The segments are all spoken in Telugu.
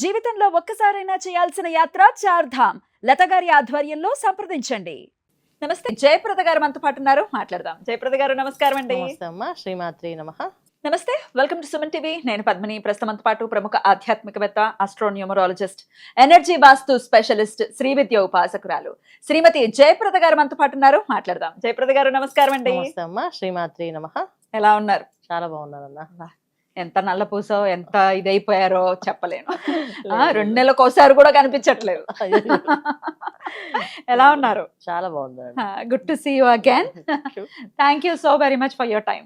జీవితంలో ఒక్కసారైనా చేయాల్సిన యాత్ర చార్ధామ్ లత గారి ఆధ్వర్యంలో సంప్రదించండి. నమస్తే, జయప్రద గారు మనతో పాటు ఉన్నారు, మాట్లాడదాం. జయప్రద గారు నమస్కారం అండి. నమస్తే అమ్మా, శ్రీమాత్రి నమః. నమస్తే, వెల్కమ్ టు సుమన్ టీవీ. నేను పద్మిని. ప్రస్తుతం మనతో పాటు ప్రముఖ ఆధ్యాత్మికవేత్త, ఆస్ట్రోన్యూమరాలజిస్ట్, ఎనర్జీ వాస్తు స్పెషలిస్ట్, శ్రీ విద్య ఉపాసకురాలు శ్రీమతి జయప్రద గారు మనతో పాటు ఉన్నారు, మాట్లాడదాం. జయప్రద గారు నమస్కారం అండి. నమస్తే అమ్మా, శ్రీమాత్రి నమః. ఎలా ఉన్నారు? చాలా బాగున్నానన్నా. ఎంత నల్ల పూసో ఎంత ఇదైపోయారో చెప్పలేను. 2 నెలలకోసారి కూడా కనిపించట్లేదు. ఎలా ఉన్నారు? చాలా బాగున్నాను. Good to see you again. Thank you so very much for your time.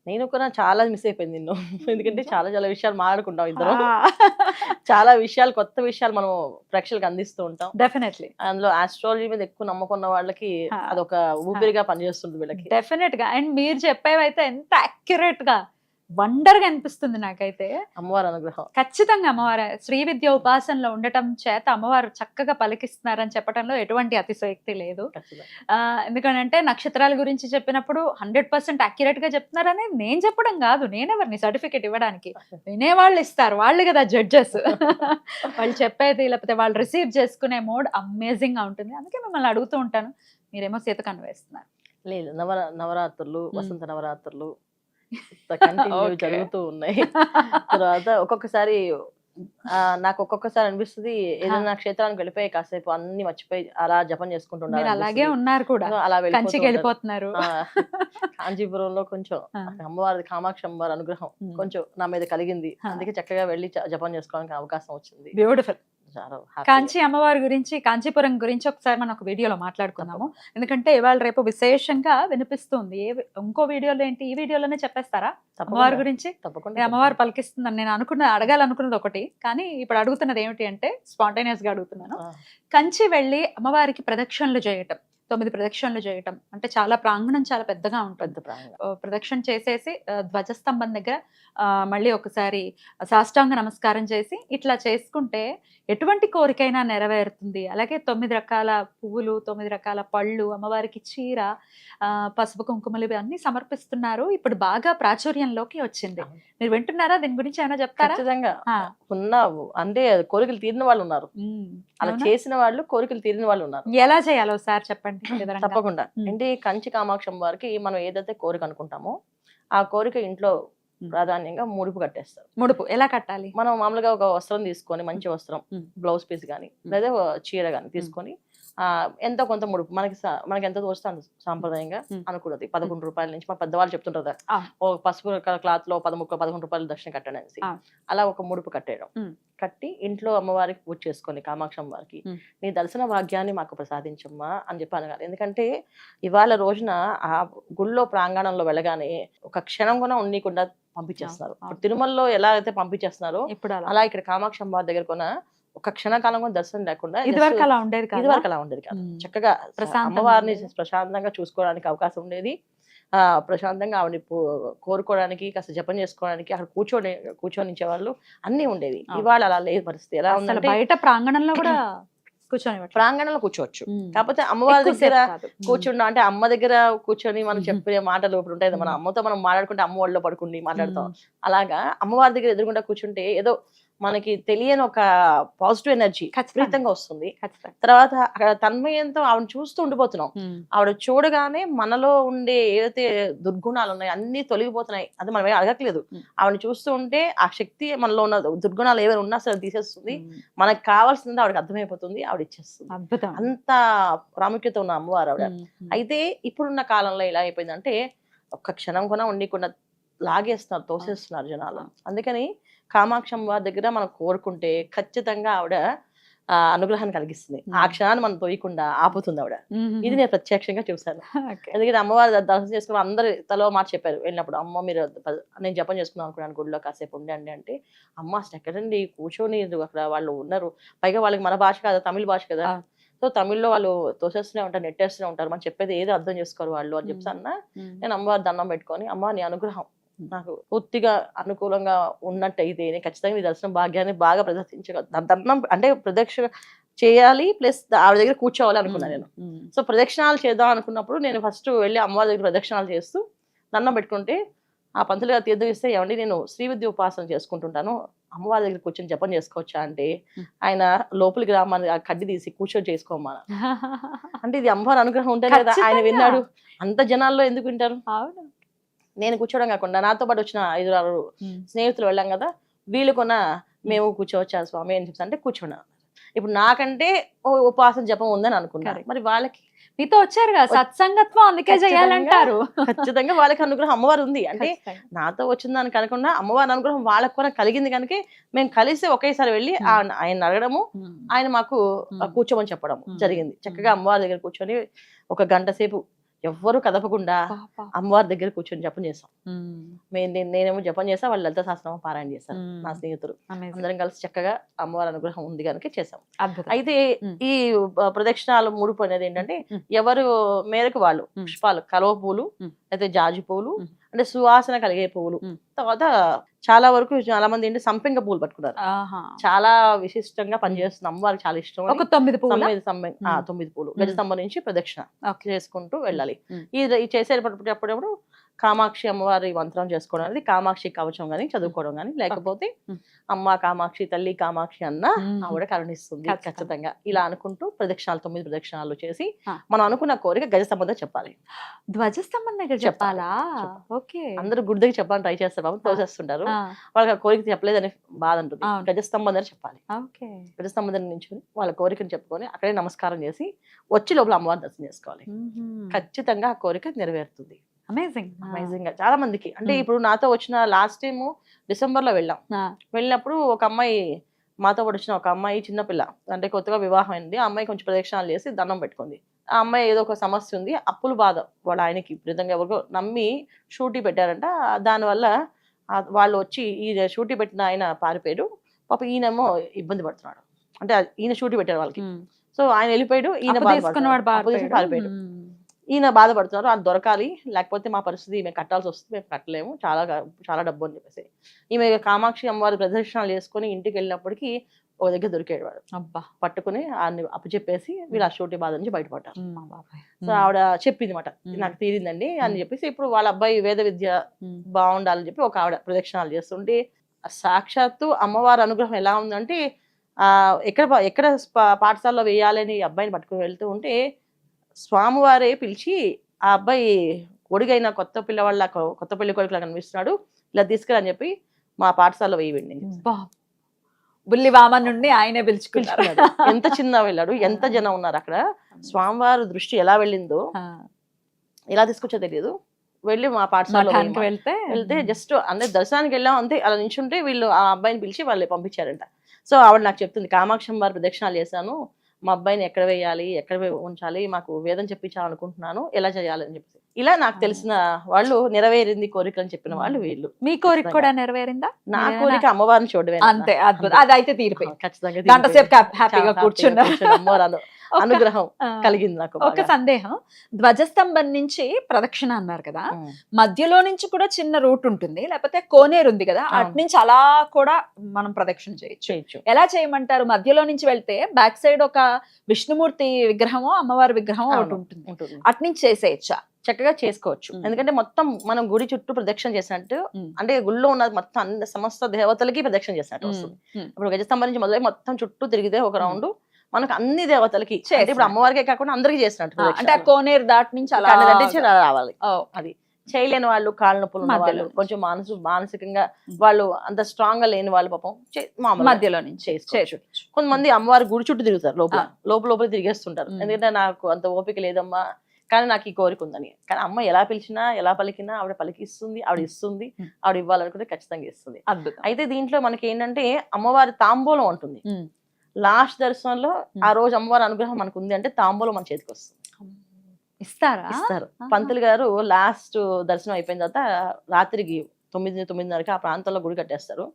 నేను కూడా చాలా మిస్ అయిపోయింది నిన్ను. ఎందుకంటే చాలా విషయాలు మాట్లాడుకుంటాం ఇద్దరు. చాలా విషయాలు, కొత్త విషయాలు మనం ప్రేక్షకులకు అందిస్తూ ఉంటాం. డెఫినెట్లీ. అందులో ఆస్ట్రాలజీ మీద ఎక్కువ నమ్మకం ఉన్న వాళ్ళకి అదొక ఊపిరిగా పనిచేస్తుంది వీళ్ళకి. డెఫినెట్ గా. అండ్ మీరు చెప్పేవైతే ఎంత అక్యురేట్ గా, వండర్ గా అనిపిస్తుంది నాకైతే. అమ్మవారి అనుగ్రహం. ఖచ్చితంగా అమ్మవారు శ్రీ విద్య ఉపాసనలో ఉండటం చేత అమ్మవారు చక్కగా పలికిస్తున్నారని చెప్పడంలో ఎటువంటి అతిశయోక్తి లేదు. ఎందుకంటే నక్షత్రాల గురించి చెప్పినప్పుడు 100% అక్యురేట్ గా చెప్తున్నారని నేను చెప్పడం కాదు. నేనెవరిని సర్టిఫికేట్ ఇవ్వడానికి? వినేవాళ్ళు ఇస్తారు, వాళ్ళు కదా జడ్జెస్. వాళ్ళు చెప్పేది లేకపోతే వాళ్ళు రిసీవ్ చేసుకునే మోడ్ అమేజింగ్ గా ఉంటుంది. అందుకే మిమ్మల్ని అడుగుతూ ఉంటాను. మీరేమో సీతకన్ను వేస్తున్నారు. లేదు, నవరాత్రులు, వసంత నవరాత్రులు జరుగుతూ ఉన్నాయి. తర్వాత ఒక్కొక్కసారి నాకు అనిపిస్తుంది, ఏదైనా క్షేత్రానికి వెళ్ళిపోయి కాసేపు అన్ని మర్చిపోయి అలా జపం చేసుకుంటున్నారు. అలాగే ఉన్నారు కూడా, అలా వెళ్ళిపోతున్నారు. కాంచీపురంలో కొంచెం అమ్మవారి, కామాక్షి అమ్మవారి అనుగ్రహం కొంచెం నా మీద కలిగింది. అందుకే చక్కగా వెళ్ళి జపం చేసుకోవడానికి అవకాశం వచ్చింది. బ్యూటిఫుల్. కాంచీ అమ్మవారి గురించి, కాంచీపురం గురించి ఒకసారి మనం ఒక వీడియోలో మాట్లాడుకుందాము. ఎందుకంటే ఇవాళ రేపు విశేషంగా వినిపిస్తుంది. ఇంకో వీడియోలో ఏంటి, ఈ వీడియోలోనే చెప్పేస్తారా అమ్మవారి గురించి? తప్పకుండా. అమ్మవారు పలికిస్తుందని నేను అడగాలనుకున్నది ఒకటి, కానీ ఇప్పుడు అడుగుతున్నది ఏమిటి అంటే స్పాంటేనియస్ గా అడుగుతున్నాను. కంచి వెళ్ళి అమ్మవారికి ప్రదక్షిణలు చేయటం, 9 ప్రదక్షిణలు చేయటం అంటే చాలా ప్రాంగణం చాలా పెద్దగా ఉంటుంది. ప్రదక్షిణ చేసేసి ధ్వజస్తంభం దగ్గర మళ్ళీ ఒకసారి సాష్టాంగ నమస్కారం చేసి ఇట్లా చేసుకుంటే ఎటువంటి కోరికైనా నెరవేరుతుంది. అలాగే 9 రకాల పువ్వులు, 9 రకాల పళ్ళు, అమ్మవారికి చీర, పసుపు కుంకుమలు ఇవన్నీ సమర్పిస్తున్నారు. ఇప్పుడు బాగా ప్రాచుర్యంలోకి వచ్చింది. మీరు వింటున్నారా? దీని గురించి ఏమైనా చెప్తారా? ఖచ్చితంగా ఉన్నావు. అంటే కోరికలు తీరిన వాళ్ళు ఉన్నారు, అలా చేసిన వాళ్ళు, కోరికలు తీరిన వాళ్ళు ఉన్నారు. ఎలా చేయాలో సార్ చెప్పండి. తప్పకుండా. అంటే కంచి కామాక్షి వారికి మనం ఏదైతే కోరిక అనుకుంటామో ఆ కోరిక ఇంట్లో ప్రాధాన్యంగా ముడుపు కట్టేస్తారు. ముడుపు ఎలా కట్టాలి? మనం మామూలుగా ఒక వస్త్రం తీసుకొని, మంచి వస్త్రం, బ్లౌజ్ పీస్ గానీ లేదా చీర గానీ తీసుకొని ఎంతో కొంత ముడుపు మనకి ఎంత తోస్తే అంత సాంప్రదాయంగా అనుకున్నది. 11 రూపాయల నుంచి మన పెద్దవాళ్ళు చెప్తుంటారు, ఓ పసుపు క్లాత్ లో 11 రూపాయలు దర్శనం కట్టండి అనేసి. అలా ఒక ముడుపు కట్టేయడం. కట్టి ఇంట్లో అమ్మవారికి పూజ చేసుకొని, కామాక్షి అమ్మవారికి నీ దర్శన భాగ్యాన్ని మాకు ప్రసాదించమ్మా అని చెప్పి అనగాలి. ఎందుకంటే ఇవాళ రోజున ఆ గుళ్ళో ప్రాంగణంలో వెళ్ళగానే ఒక క్షణం కూడా ఉండకుండా పంపించేస్తున్నారు. తిరుమలలో ఎలా అయితే పంపించేస్తున్నారో అలా ఇక్కడ కామాక్షి అమ్మవారి దగ్గర కొన ఒక క్షణకాలం కూడా దర్శనం లేకుండా ఇదివరకు అలా ఉండేది కాదు. చక్కగా అమ్మవారిని ప్రశాంతంగా చూసుకోవడానికి అవకాశం ఉండేది. ప్రశాంతంగా ఆవిడ కోరుకోవడానికి, కాస్త జపం చేసుకోవడానికి అక్కడ కూర్చొనించే వాళ్ళు అన్ని ఉండేవి. ఇవాళ అలా లేదు పరిస్థితి. ఎలా ఉందంటే బయట ప్రాంగణంలో కూడా ప్రాంగణంలో కూర్చోవచ్చు, కాకపోతే అమ్మవారి దగ్గర కూర్చుంటాం అంటే అమ్మ దగ్గర కూర్చొని మనం చెప్పే మాటలు ఇప్పుడు ఉంటాయి. మన అమ్మతో మనం మాట్లాడుకుంటే అమ్మ ఒళ్ళో పడుకుండి మాట్లాడతాం. అలాగా అమ్మవారి దగ్గర ఎదురుకుండా కూర్చుంటే ఏదో మనకి తెలియని ఒక పాజిటివ్ ఎనర్జీ ఖచ్చితంగా వస్తుంది. తర్వాత అక్కడ తన్మయంతో ఆవిడ చూస్తూ ఉండిపోతున్నాం. ఆవిడ చూడగానే మనలో ఉండే ఏదైతే దుర్గుణాలు ఉన్నాయో అన్ని తొలగిపోతున్నాయి. అది మనం అడగట్లేదు. ఆవిడ చూస్తూ ఉంటే ఆ శక్తి మనలో ఉన్న దుర్గుణాలు ఏమైనా ఉన్నా సరే తీసేస్తుంది. మనకు కావాల్సింది ఆవిడకి అర్థమైపోతుంది, ఆవిడ ఇచ్చేస్తుంది. అంత ప్రాముఖ్యత ఉన్న అమ్మవారు ఆవిడ. అయితే ఇప్పుడున్న కాలంలో ఎలా అయిపోయిందంటే ఒక్క క్షణం కూడా ఉండకుండా లాగేస్తున్నారు, తోసేస్తున్నారు జనాలు. అందుకని కామాక్షి అమ్మవారి దగ్గర మనం కోరుకుంటే ఖచ్చితంగా ఆవిడ అనుగ్రహాన్ని కలిగిస్తుంది. ఆ క్షణాన్ని మనం తోయకుండా ఆపుతుంది ఆవిడ. ఇది నేను ప్రత్యక్షంగా చూశాను. ఎందుకంటే అమ్మవారి దర్శనం చేసుకుని అందరు తలో మాట చెప్పారు వెళ్ళినప్పుడు, అమ్మ మీరు నేను జపం చేసుకుందాం అనుకున్నాను గుడిలో, కాసేపు ఉండండి అంటే, అమ్మ అసలు ఎక్కడండి కూర్చొని అక్కడ వాళ్ళు ఉన్నారు, పైగా వాళ్ళకి మన భాష కదా, తమిళ భాష కదా, సో తమిళ్లో వాళ్ళు తోసేస్తూనే ఉంటారు, నెట్టేస్తూనే ఉంటారు, మనం చెప్పేది ఏదో అర్థం చేసుకోరు వాళ్ళు అని చెప్తాను. నేను అమ్మవారి దండం పెట్టుకొని, అమ్మ నీ అనుగ్రహం నాకు పూర్తిగా అనుకూలంగా ఉన్నట్టయితే నేను ఖచ్చితంగా ఈ దర్శనం భాగ్యాన్ని బాగా ప్రదర్శించగలను. అంటే ప్రదక్షిణ చేయాలి ప్లస్ ఆవిడ దగ్గర కూర్చోవాలి అనుకున్నాను నేను. సో ప్రదక్షిణాలు చేద్దాం అనుకున్నప్పుడు నేను ఫస్ట్ వెళ్ళి అమ్మవారి దగ్గర ప్రదక్షిణాలు చేస్తూ దండం పెట్టుకుంటే ఆ పంతులు గారు తీర్థం ఇస్తే ఏమండి నేను శ్రీ విద్య ఉపాసన చేసుకుంటుంటాను, అమ్మవారి దగ్గర కూర్చొని జపం చేసుకోవచ్చా అంటే ఆయన లోపలికి రామని ఆ కడ్డి తీసి కూర్చొని చేసుకోమా. అంటే ఇది అమ్మవారి అనుగ్రహం ఉంటేనే కదా ఆయన ఖచ్చితంగా. విన్నాడు. అంత జనాల్లో ఎందుకు వింటారు? అవును. నేను కూర్చోవడం కాకుండా నాతో పాటు వచ్చిన 5-6 స్నేహితులు వెళ్ళాం కదా, వీళ్ళు కొన్న మేము కూర్చోవచ్చా స్వామి అని చెప్తా అంటే కూర్చోండి. ఇప్పుడు నాకంటే ఉపాసన జపం ఉందని అనుకున్నారు, Correct. మరి వాళ్ళకి మీతో వచ్చారు కదా సత్సంగత్వం, అందుకే ఖచ్చితంగా. చేయాలంటారు. ఖచ్చితంగా వాళ్ళకి అనుగ్రహం అమ్మవారు ఉంది అంటే ఖచ్చితంగా. నాతో వచ్చిన దానికి అనకుండా అమ్మవారి అనుగ్రహం వాళ్ళకు కూడా కలిగింది కనుక మేము కలిసి ఒకేసారి వెళ్ళి ఆయన అడగడము, ఆయన మాకు కూర్చోమని చెప్పడం జరిగింది. చక్కగా అమ్మవారి దగ్గర కూర్చొని 1 గంట సేపు ఎవ్వరు కదపకుండా అమ్మవారి దగ్గర కూర్చొని జపం చేసాం. నేనేమో జపం చేసా, వాళ్ళు లలిత సహస్రనామం పారాయణ చేశారు నా స్నేహితులు. అందరం కలిసి చక్కగా అమ్మవారి అనుగ్రహం ఉంది కనుక చేసాం. అయితే ఈ ప్రదక్షిణాలు 3 పోయినది ఏంటంటే ఎవరు మేరకు వాళ్ళు పుష్పాలు, కలువ పూలు అయితే జాజి పూలు అంటే సువాసన కలిగే పువ్వులు, తర్వాత చాలా వరకు చాలా మంది ఏంటి సంపెంగ పూలు పట్టుకున్నారు. చాలా విశిష్టంగా పనిచేస్తుంది, అమ్మవారికి చాలా ఇష్టం. ఒక 9 పూలు 9 పూలు గజస్తంభం నుంచి ప్రదక్షిణ చేసుకుంటూ వెళ్ళాలి. ఈ చేసేటప్పుడు కామాక్షి అమ్మవారి మంత్రం చేసుకోవడం అనేది కామాక్షి కవచం గానీ చదువుకోవడం గానీ, లేకపోతే అమ్మ కామాక్షి తల్లి కామాక్షి అన్న ఆవిడ కరుణిస్తుంది ఖచ్చితంగా. ఇలా అనుకుంటూ ప్రదక్షిణాలు 9 ప్రదక్షిణాలు చేసి మనం అనుకున్న కోరిక గజస్తంభం దగ్గర చెప్పాలి. ధ్వజస్తంభం దగ్గర చెప్పాలా? ఓకే. అందరూ గుడి దగ్గర చెప్పాలని ట్రై చేస్తారు బాబు, తోసేస్తుంటారు. వాళ్ళకి ఆ కోరిక చెప్పలేదని బాధ ఉంటుంది. గజస్తంభం దగ్గర చెప్పాలి. గజస్తంభం దగ్గర నుంచి వాళ్ళ కోరికను చెప్పుకొని అక్కడే నమస్కారం చేసి వచ్చి లోపల అమ్మవారిని దర్శనం చేసుకోవాలి. ఖచ్చితంగా ఆ కోరిక నెరవేరుతుంది. అమేజింగ్ గా చాలా మందికి. అంటే ఇప్పుడు నాతో వచ్చిన లాస్ట్ టైం డిసెంబర్ లో వెళ్ళినప్పుడు ఒక అమ్మాయి మాతో పాటు వచ్చిన ఒక అమ్మాయి చిన్నపిల్ల, అంటే కొత్తగా వివాహం అయింది. ఆ అమ్మాయి కొంచెం ప్రదక్షిణాలు చేసి దండం పెట్టుకుంది. ఆ అమ్మాయి ఏదో ఒక సమస్య ఉంది, అప్పులు బాధ వాళ్ళ ఆయనకి విపరీతంగా, ఎవరికో నమ్మి షూటీ పెట్టారంట. దానివల్ల వాళ్ళు వచ్చి ఈ షూటీ పెట్టిన ఆయన పారిపోయాడు. పాప ఈయనేమో ఇబ్బంది పడుతున్నాడు. అంటే ఈయన షూటీ పెట్టారు వాళ్ళకి, సో ఆయన వెళ్ళిపోయాడు, ఈయన పారిపోయాడు. ఈయన బాధపడుతున్నారు, అది దొరకాలి, లేకపోతే మా పరిస్థితి మేము కట్టాల్సి వస్తుంది, మేము కట్టలేము, చాలా డబ్బు అని చెప్పేసి. ఈమె కామాక్షి అమ్మవారి ప్రదర్శనలు చేసుకుని ఇంటికి వెళ్ళినప్పటికీ ఒక దగ్గర దొరికాడు వాడు. పట్టుకుని ఆయన అప్పచెప్పేసి వీళ్ళు ఆ షూటీ బాధ నుంచి బయటపడ్డారు. సో ఆవిడ చెప్పింది మాట, నాకు తీరిందండి అని చెప్పేసి. ఇప్పుడు వాళ్ళ అబ్బాయి వేద విద్య బాగుండాలని చెప్పి ఒక ఆవిడ ప్రదక్షిణాలు చేస్తుంటే సాక్షాత్తు అమ్మవారి అనుగ్రహం ఎలా ఉందంటే ఎక్కడ పాఠశాలలో వేయాలని అబ్బాయిని పట్టుకుని వెళ్తూ ఉంటే స్వామివారే పిలిచి ఆ అబ్బాయి ఒడిగైన కొత్త పిల్లవాళ్ళ కొత్త పెళ్లి కొడుకులా కనిపిస్తున్నాడు, ఇలా తీసుకురని చెప్పి మా పాఠశాలలో వేయండి. బుల్లి వామన్ నుండి ఆయనే పిలుచుకున్నాడు. ఎంత చిన్న వెళ్ళాడు, ఎంత జనం ఉన్నారు అక్కడ. స్వామివారి దృష్టి ఎలా వెళ్ళిందో, ఎలా తీసుకొచ్చో తెలియదు. వెళ్ళి మా పాఠశాలలో వెళ్తే జస్ట్ అంటే దర్శనానికి వెళ్ళాం అంతే. అలా నించుంటే వీళ్ళు ఆ అబ్బాయిని పిలిచి వాళ్ళు పంపించారంట. సో ఆవిడ నాకు చెప్తుంది, కామాక్షి వారి ప్రదక్షిణాలు చేశాను, మా అబ్బాయిని ఎక్కడ వేయాలి, ఎక్కడ ఉంచాలి, మాకు వేదం చెప్పించాలనుకుంటున్నాను, ఎలా చేయాలని చెప్పి. ఇలా నాకు తెలిసిన వాళ్ళు నెరవేరింది కోరిక అని చెప్పిన వాళ్ళు వీళ్ళు. మీ కోరిక కూడా నెరవేరిందా? నా కోరిక అమ్మవారిని చూడవే. అంతే, అద్భుతం. అది అయితే తీరిపోయింది. ఖచ్చితంగా గంట సేపు హ్యాపీగా కూర్చున్నారు. అమ్మవారు అనుగ్రహం కలిగింది నాకు. ఒక సందేహం, ధ్వజస్తంభం నుంచి ప్రదక్షిణ అన్నారు కదా, మధ్యలో నుంచి కూడా చిన్న రూట్ ఉంటుంది, లేకపోతే కోనేరు ఉంది కదా, అటు నుంచి అలా కూడా మనం ప్రదక్షిణ చేయొచ్చు. ఎలా చేయమంటారు? మధ్యలో నుంచి వెళ్తే బ్యాక్ సైడ్ ఒక విష్ణుమూర్తి విగ్రహమో అమ్మవారి విగ్రహం ఒకటి ఉంటుంది, అటు నుంచి చేసేయచ్చా? చక్కగా చేసుకోవచ్చు. ఎందుకంటే మొత్తం మనం గుడి చుట్టూ ప్రదక్షిణ చేసినట్టు, అంటే గుడిలో ఉన్న మొత్తం అన్ని సమస్త దేవతలకి ప్రదక్షిణ చేసినట్టు వస్తుంది. ఇప్పుడు గజస్తంభం నుంచి మొదలై మొత్తం చుట్టూ తిరిగితే ఒక రౌండ్ మనకు అన్ని దేవతలకి, ఇప్పుడు అమ్మవారికే కాకుండా అందరికి చేసినట్టు. అంటే ఆ కోనేరు దాటి నుంచి అలా రావాలి. అది చేయలేని వాళ్ళు, కాళ్ళ నొప్పులు ఉన్న వాళ్ళు, కొంచెం మానసికంగా వాళ్ళు అంత స్ట్రాంగ్ గా లేని వాళ్ళు పాపం మధ్యలో నుంచి చేసుకోవచ్చు. కొంతమంది అమ్మవారి గుడి చుట్టూ తిరుగుతారు, లోపల తిరిగేస్తుంటారు. ఎందుకంటే నాకు అంత ఓపిక లేదమ్మా, కానీ నాకు ఈ కోరిక ఉందని. కానీ అమ్మ ఎలా పిలిచినా ఎలా పలికినా ఆవిడ పలికిస్తుంది, ఆవిడ ఇస్తుంది, ఆవిడ ఇవ్వాలనుకుంటే ఖచ్చితంగా ఇస్తుంది. అయితే దీంట్లో మనకి ఏంటంటే అమ్మవారి తాంబూలం ఉంటుంది. లాస్ట్ దర్శనంలో ఆ రోజు అమ్మవారి అనుగ్రహం మనకు ఉంది అంటే తాంబూలం మన చేతికి వస్తుంది. ఇస్తారు. పంతులు గారు లాస్ట్ దర్శనం అయిపోయిన తర్వాత రాత్రికి 9-9:30కి ఆ ప్రాంతంలో గుడి కట్టేస్తారు.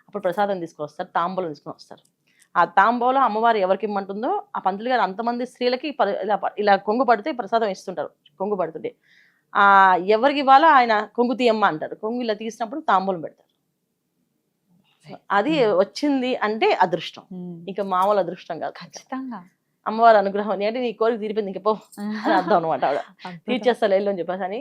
అప్పుడు ప్రసాదం తీసుకొని తాంబూలం తీసుకొని వస్తారు. ఆ తాంబూలం అమ్మవారు ఎవరికి ఇమ్మంటుందో ఆ పంతులు గారు అంతమంది స్త్రీలకి ఇలా కొంగు పడితే ప్రసాదం ఇస్తుంటారు. కొంగు పడుతుంటే ఎవరికి ఇవ్వాలో ఆయన కొంగు తీయమ్మ అంటారు. కొంగు ఇలా తీసినప్పుడు తాంబూలం పెడతారు. అది వచ్చింది అంటే అదృష్టం, ఇక మామూలు అదృష్టం కాదు. ఖచ్చితంగా అమ్మవారి అనుగ్రహం ఉంది అంటే నీ కోరిక తీరిపోయింది ఇంక పో అని అర్థం అనమాట ఆవిడ. తీర్చేస్తా లేళ్ళు అని చెప్పేసి అని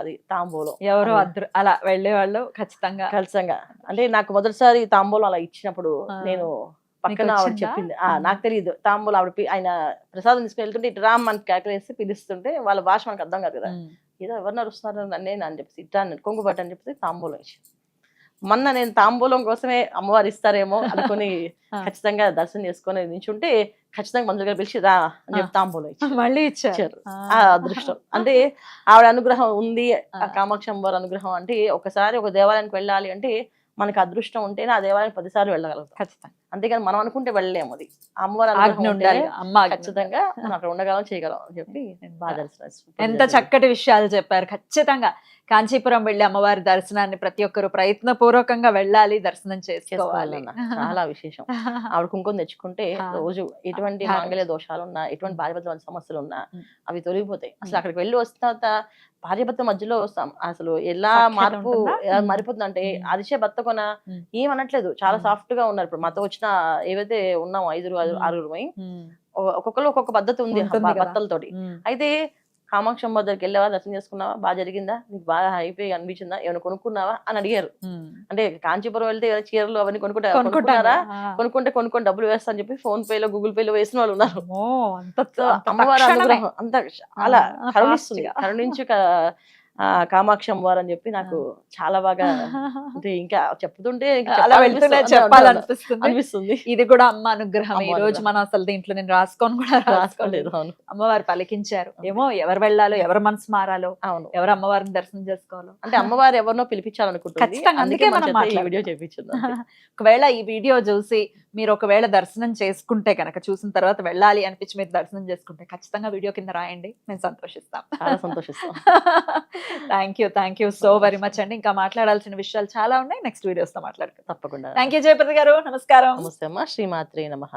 అది తాంబూలం ఎవరో అలా వెళ్ళేవాళ్ళు ఖచ్చితంగా. ఖచ్చితంగా. అంటే నాకు మొదటిసారి తాంబూలం అలా ఇచ్చినప్పుడు నేను పక్కన నీకు ఆవిడ వచ్చిందా? చెప్పింది. నాకు తెలియదు తాంబూలం ఆవిడ ఆయన ప్రసాదం తీసుకుని వెళ్తుంటే ఇటు రామ్ మనకి కేకలేసి పిలుస్తుంటే వాళ్ళ భాష మనకు అర్థం కాదు కదా. ఏదో ఎవరు నడుస్తున్నారు నన్నే అని చెప్పేసి ఇట్లా కొంగు పట్టు అని చెప్పేసి తాంబూలం ఇచ్చి మొన్న నేను తాంబూలం కోసమే అమ్మవారు ఇస్తారేమో అనుకుని ఖచ్చితంగా దర్శనం చేసుకొని నించుంటే ఖచ్చితంగా మంజు గారు పిలిచి రా అని చెప్పి తాంబూలం మళ్ళీ ఇచ్చారు. ఆ అదృష్టం అంటే ఆవిడ అనుగ్రహం ఉంది. ఆ కామాక్షి అమ్మవారి అనుగ్రహం అంటే ఒకసారి ఒక దేవాలయానికి వెళ్ళాలి అంటే మనకి అదృష్టం ఉంటేనే ఆ దేవాలయం 10 సార్లు వెళ్ళగలుగుతాం ఖచ్చితంగా. అంతేగాని మనం అనుకుంటే వెళ్ళలేము. అది అమ్మవారి ఆజ్ఞ అనుగ్రహం ఉండాలి, ఉంటేనే అమ్మ ఆజ్ఞ ఖచ్చితంగా మనం అక్కడ ఉండగలం చేయగలం అని చెప్పి బాగా దర్శనం ఎంత చక్కటి విషయాలు చెప్పారు. ఖచ్చితంగా కాంచీపురం వెళ్ళి అమ్మవారి దర్శనాన్ని ప్రతి ఒక్కరు ప్రయత్నపూర్వకంగా వెళ్ళాలి, దర్శనం చేసుకోవాలి. చాలా విశేషం. ఆవిడ కుంకుమ తెచ్చుకుంటే రోజు ఎటువంటి మాంగళ్య దోషాలు ఉన్నా ఎటువంటి భార్యాభర్తల సమస్యలు ఉన్నా అవి తొలగిపోతాయి. అసలు అక్కడికి వెళ్ళి వస్తున్న తర్వాత భార్యాభర్త మధ్యలో అసలు ఎలా మార్పు మారిపోతుందంటే అదిచే భర్త కొన ఏమనట్లేదు, చాలా సాఫ్ట్ గా ఉన్నారు. ఇప్పుడు మాతో వచ్చిన ఏవైతే ఉన్నామో 5-6 ఒక్కొక్కరు ఒక్కొక్క పద్ధతి ఉంది భర్తలతోటి. అయితే కామాక్షి అమ్మ దగ్గరికి వెళ్ళావా, దర్శనం చేసుకున్నావా, బాగా జరిగిందా, నీకు బాగా అయిపోయి అనిపించిందా, ఏమైనా కొనుక్కున్నావా అని అడిగారు. అంటే కాంచీపురం వెళ్తే చీరలు అవన్నీ కొనుక్కుంటారా, కొనుక్కొని డబ్బులు వేస్తా అని చెప్పి ఫోన్ పేలో గూగుల్ పేలో వేసిన వాళ్ళు ఉన్నారు. అమ్మవారి అనుగ్రహం అంత చాలా కరుణిస్తుంది. కరుణించి కామాక్షి అమ్మవారు అని చెప్పి నాకు చాలా బాగా అంటే ఇంకా చెప్తుంటే అనిపిస్తుంది. ఇది కూడా అమ్మ అనుగ్రహం. ఈ రోజు మనం అసలు దీంట్లో నేను రాసుకొని కూడా రాసుకోలేదు. అమ్మవారు పలికించారు. ఏమో ఎవరు వెళ్ళాలో, ఎవరు మనసు మారాలో, అవును, ఎవరు అమ్మవారిని దర్శనం చేసుకోవాలో అంటే అమ్మవారు ఎవరినో పిలిపించాలనుకుంటుంది. ఖచ్చితంగా అందుకే మనం వీడియో చేయించింది. ఒకవేళ ఈ వీడియో చూసి మీరు ఒకవేళ దర్శనం చేసుకుంటే కనుక, చూసిన తర్వాత వెళ్ళాలి అనిపించి మీరు దర్శనం చేసుకుంటే ఖచ్చితంగా వీడియో కింద రాయండి, నేను సంతోషిస్తాం. చాలా సంతోషిస్తాం. Thank you so very much అండి. ఇంకా మాట్లాడాల్సిన విషయాలు చాలా ఉన్నాయి, నెక్స్ట్ వీడియోస్ తో మాట్లాడుకుందాం. తప్పకుండా. థ్యాంక్ యూ జయప్రద గారు, నమస్కారం. నమస్తే అమ్మ. శ్రీమాత్రే నమః.